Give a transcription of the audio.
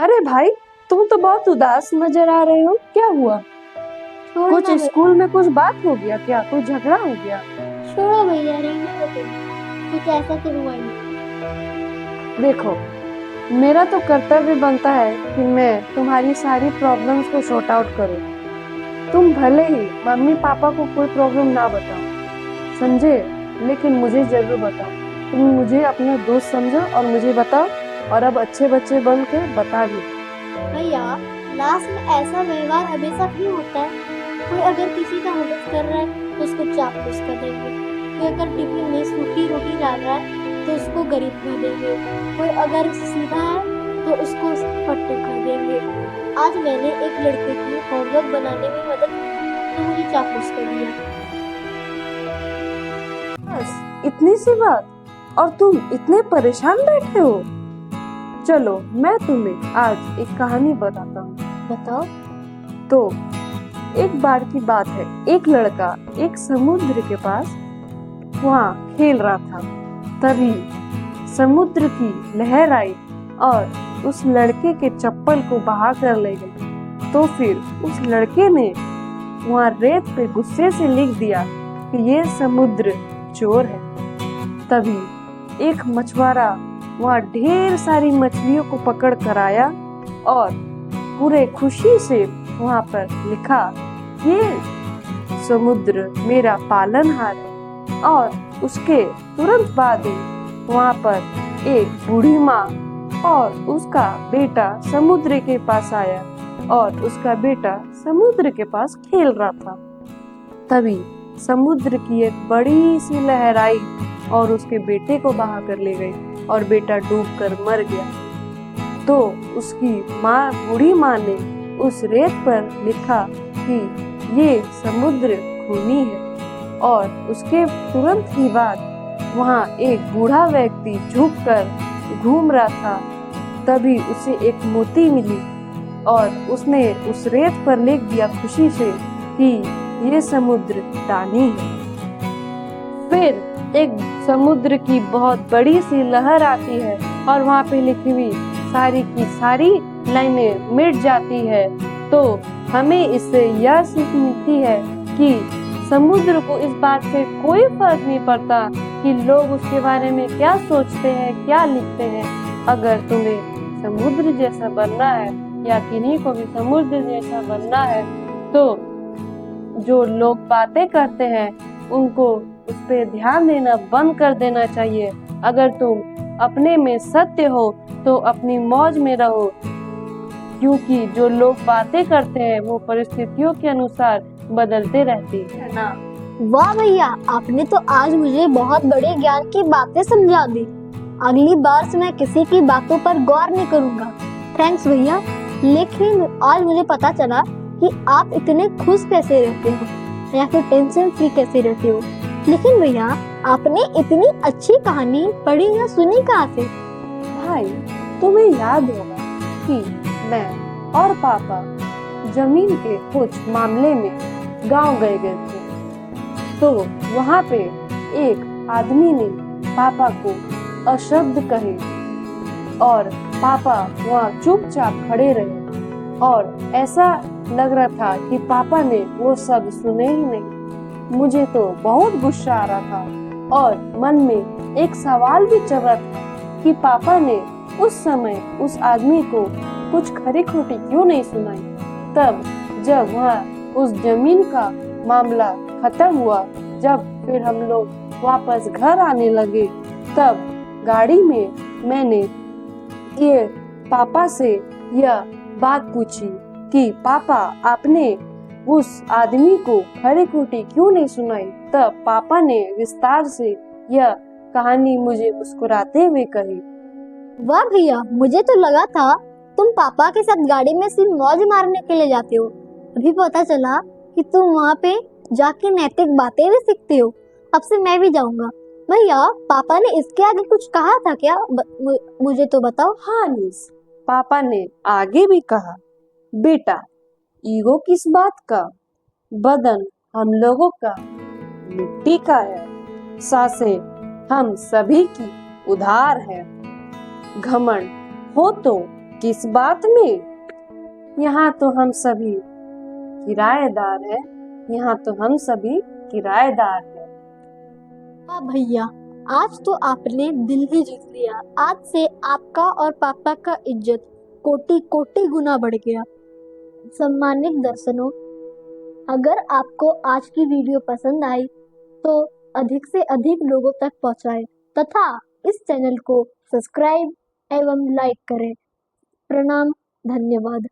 अरे भाई, तुम तो बहुत उदास नजर आ रहे हो, क्या हुआ? छोड़ो कुछ ना स्कूल में कुछ बात हो गया क्या? कोई झगड़ा हो गया? छोड़ो भैया, रहने दो तुम। कुछ ऐसा तो हुआ ही नहीं। देखो, मेरा तो कर्तव्य बनता है कि मैं तुम्हारी सारी प्रॉब्लम्स को सॉर्ट आउट करूं। तुम भले ही मम्मी पापा को कोई प्रॉब्लम ना बताओ, समझे? लेकिन मुझे जरूर बताओ। तुम मुझे अपना दोस्त समझो और मुझे बताओ, और अब अच्छे बच्चे बन के बता भी। भैया, लास्ट में ऐसा व्यवहार हमेशा क्यों होता है? कोई अगर किसी का मदद कर रहा है तो उसको चापलूस कर देंगे। कोई अगर टिफिन में सूखी रोटी डाल रहा है तो उसको गरीब कह देंगे। कोई अगर सीधा है तो उसको फट्टू कह देंगे। आज मैंने एक लड़के की होमवर्क बनाने में मदद की तो मुझे चापलूस कर दिया। बस इतनी सी बात, और तुम इतने परेशान बैठे हो? चलो, मैं तुम्हें आज एक कहानी बताता हूँ। बताओ। तो एक बार की बात है, एक लड़का एक समुद्र के पास वहाँ खेल रहा था। तभी समुद्र की लहर आई और उस लड़के के चप्पल को बहा कर ले गई। तो फिर उस लड़के ने वहाँ रेत पे गुस्से से लिख दिया कि ये समुद्र चोर है। तभी एक मछुआरा वहाँ ढेर सारी मछलियों को पकड़ कर आया और पूरे खुशी से वहाँ पर लिखा, ये समुद्र मेरा पालनहार है। और उसके तुरंत बाद ही वहाँ पर एक बूढ़ी माँ और उसका बेटा समुद्र के पास आया और उसका बेटा समुद्र के पास खेल रहा था। तभी समुद्र की एक बड़ी सी लहर आई और उसके बेटे को बहा कर ले गई और बेटा डूबकर मर गया। तो उसकी माँ, बूढ़ी माँ ने उस रेत पर लिखा कि ये समुद्र खूनी है। और उसके तुरंत ही बाद वहाँ एक बूढ़ा व्यक्ति झुककर घूम रहा था। तभी उसे एक मोती मिली और उसने उस रेत पर लिख दिया खुशी से कि ये समुद्र दानी है। फिर एक समुद्र की बहुत बड़ी सी लहर आती है और वहाँ पे लिखी हुई सारी की सारी लाइनें मिट जाती है। तो हमें इससे यह सीख मिलती है कि समुद्र को इस बात से कोई फर्क नहीं पड़ता कि लोग उसके बारे में क्या सोचते हैं, क्या लिखते हैं। अगर तुम्हें समुद्र जैसा बनना है या किन्हीं को भी समुद्र जैसा बनना है, तो जो लोग बातें करते हैं उनको उस पे ध्यान देना बंद कर देना चाहिए। अगर तुम अपने में सत्य हो तो अपनी मौज में रहो, क्योंकि जो लोग बातें करते हैं वो परिस्थितियों के अनुसार बदलते रहते हैं ना। वाह भैया, आपने तो आज मुझे बहुत बड़े ज्ञान की बातें समझा दी। अगली बार से मैं किसी की बातों पर गौर नहीं करूंगा। थैंक्स भैया। लेकिन आज मुझे पता चला कि आप इतने खुश कैसे रहते हो या फिर टेंशन फ्री कैसे रहते हो। लेकिन भैया, आपने इतनी अच्छी कहानी पढ़ी या सुनी कहाँ से? भाई, तुम्हें याद होगा कि मैं और पापा जमीन के कुछ मामले में गांव गए थे। तो वहाँ पे एक आदमी ने पापा को अशब्द कहे और पापा वहाँ चुपचाप खड़े रहे और ऐसा लग रहा था कि पापा ने वो शब्द सुने ही नहीं। मुझे तो बहुत गुस्सा आ रहा था और मन में एक सवाल भी चल रहा था कि पापा ने उस समय उस आदमी को कुछ खरी खोटी क्यों नहीं सुनाई। तब जब वहाँ उस जमीन का मामला खत्म हुआ, जब फिर हम लोग वापस घर आने लगे, तब गाड़ी में मैंने ये पापा से यह बात पूछी कि पापा, आपने उस आदमी को खरी खोटी क्यों नहीं सुनाई। तब पापा ने विस्तार से यह कहानी मुझे मुस्कुराते हुए कही। वाह भैया, मुझे तो लगा था तुम पापा के साथ गाड़ी में सिर्फ मौज मारने के लिए जाते हो। अभी पता चला कि तुम वहाँ पे जाके नैतिक बातें भी सीखते हो। अब से मैं भी जाऊंगा। भैया, पापा ने इसके आगे कुछ कहा था क्या? मुझे तो बताओ। हाँ निस, पापा ने आगे भी कहा, बेटा, ईगो किस बात का? बदन हम लोगों का मिट्टी का है, सांसें हम सभी की उधार है। घमंड हो तो किस बात में? यहाँ तो हम सभी किराएदार हैं, यहाँ तो हम सभी किराएदार हैं। हाँ भैया, आज तो आपने दिल ही जीत लिया। आज से आपका और पापा का इज्जत कोटि कोटि गुना बढ़ गया। सम्मानित दर्शकों, अगर आपको आज की वीडियो पसंद आई तो अधिक से अधिक लोगों तक पहुंचाएं तथा इस चैनल को सब्सक्राइब एवं लाइक करें। प्रणाम, धन्यवाद।